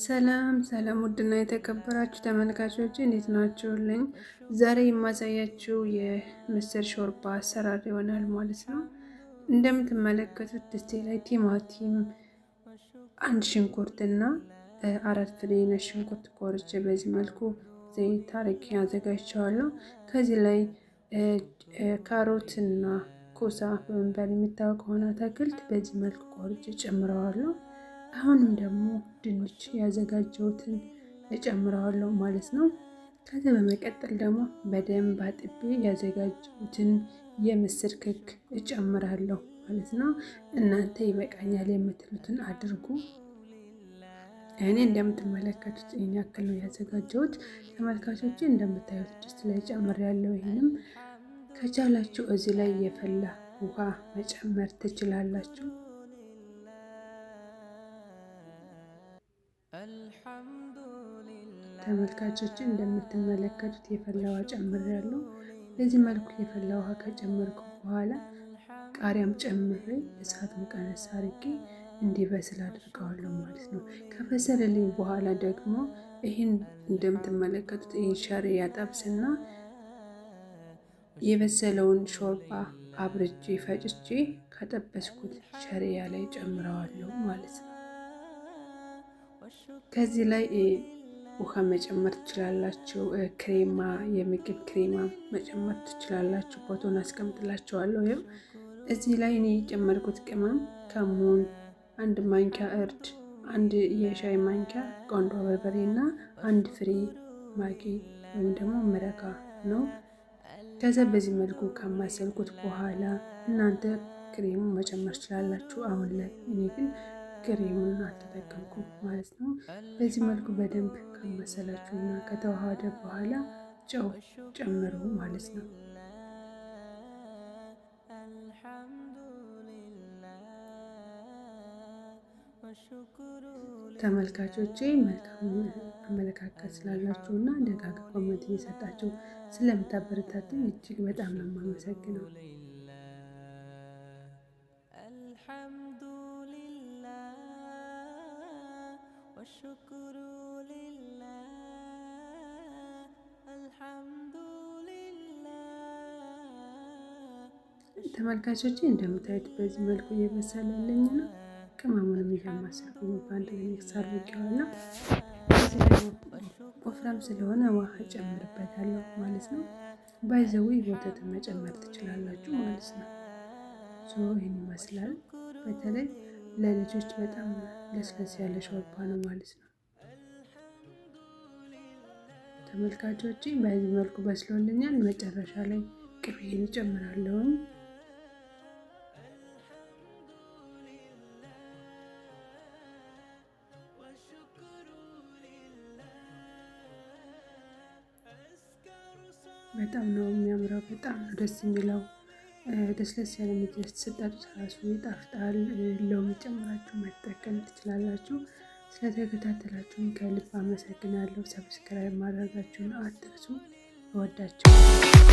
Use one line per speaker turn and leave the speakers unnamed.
ሰላም ሰላም፣ ውድና የተከበራችሁ ተመልካቾች እንዴት ናችሁልኝ? ዛሬ የማሳያችሁ የምስር ሾርባ አሰራር ይሆናል ማለት ነው። እንደምትመለከቱት ድስቴ ላይ ቲማቲም፣ አንድ ሽንኩርት እና 4 ፍሬ ነጭ ሽንኩርት ቆርጬ በዚህ መልኩ ዘይት አድርጌ አዘጋጅቼዋለሁ። ከዚህ ላይ ካሮት እና ኮሳ በመባል የሚታወቅ ከሆነ አትክልት በዚህ መልኩ ቆርጬ ጨምረዋለሁ። አሁንም ደግሞ ድንች ያዘጋጀሁትን እጨምረዋለሁ ማለት ነው። ከዛ በመቀጠል ደግሞ በደንብ አጥቤ ያዘጋጀሁትን የምስር ክክ እጨምራለሁ ማለት ነው። እናንተ ይበቃኛል የምትሉትን አድርጉ። እኔ እንደምትመለከቱት ይህን ያክል ነው ያዘጋጀሁት። ተመልካቾቼ እንደምታዩት ድስት ላይ ጨምሬያለሁ። ይህንም ከቻላችሁ እዚህ ላይ የፈላ ውሃ መጨመር ትችላላችሁ። ተመልካቾችን እንደምትመለከቱት የፈላ ውሃ ጨምሬያለሁ። በዚህ መልኩ የፈላ ውሃ ከጨመርኩ በኋላ ቃሪያም ጨምሬ እሳቱን ቀነስ አድርጌ እንዲበስል አድርገዋለሁ ማለት ነው። ከበሰለልኝ በኋላ ደግሞ ይህን እንደምትመለከቱት ይህን ሸሪያ ጠብስና የበሰለውን ሾርባ አብርጄ ፈጭቼ ከጠበስኩት ሸሪያ ላይ ጨምረዋለሁ ማለት ነው። ከዚህ ላይ ውሃ መጨመር ትችላላችሁ። ክሬማ፣ የምግብ ክሬማ መጨመር ትችላላችሁ። ቦታውን አስቀምጥላችኋለሁ። ይኸው እዚህ ላይ እኔ የጨመርኩት ቅመም ከሙን፣ 1 ማንኪያ እርድ፣ 1 የሻይ ማንኪያ ቆንጆ በርበሬ እና 1 ፍሬ ማጊ ወይም ደግሞ መረቃ ነው። ከዛ በዚህ መልኩ ካማሰልኩት በኋላ እናንተ ክሬሙ መጨመር ትችላላችሁ። አሁን ላይ እኔ ግን ክሬሙን አልተጠቀምኩም ማለት ነው። በዚህ መልኩ በደንብ ካመሰላችሁ እና ከተዋሃደ በኋላ ጨው ጨምሩ ማለት ነው። ተመልካቾቼ መልካም አመለካከት ስላላችሁ እና ደጋግ ኮመንት እየሰጣችሁ ስለምታበረታቱኝ እጅግ በጣም ነው የማመሰግነው። ተመልካቾቼ እንደምታዩት በዚህ መልኩ እየበሰለልኝ ነው። ቅመሙንም እያማሰልኩ በአንድ ላይ ሚክስ አድርጌዋለሁ። እዚህ ላይ ወፍራም ስለሆነ ውሃ ጨምርበታለሁ ማለት ነው። ባይዘዊ ወተትን መጨመር ትችላላችሁ ማለት ነው። ይህን ይመስላል። በተለይ ለልጆች በጣም ለስለስ ያለ ሾርባ ነው ማለት ነው። ተመልካቾቼ በዚህ መልኩ በስሎልኛል። መጨረሻ ላይ ቅቤን እጨምራለሁ። በጣም ነው የሚያምረው። በጣም ነው ደስ የሚለው። ደስለስ ያለ ምግብ ስትሰጡት ራሱ ይጣፍጣል። ሎሚ ጨምራችሁ መጠቀም ትችላላችሁ። ስለተከታተላችሁን ከልብ አመሰግናለሁ። ሰብስክራይብ ማድረጋችሁን አትርሱ። እወዳችኋለሁ።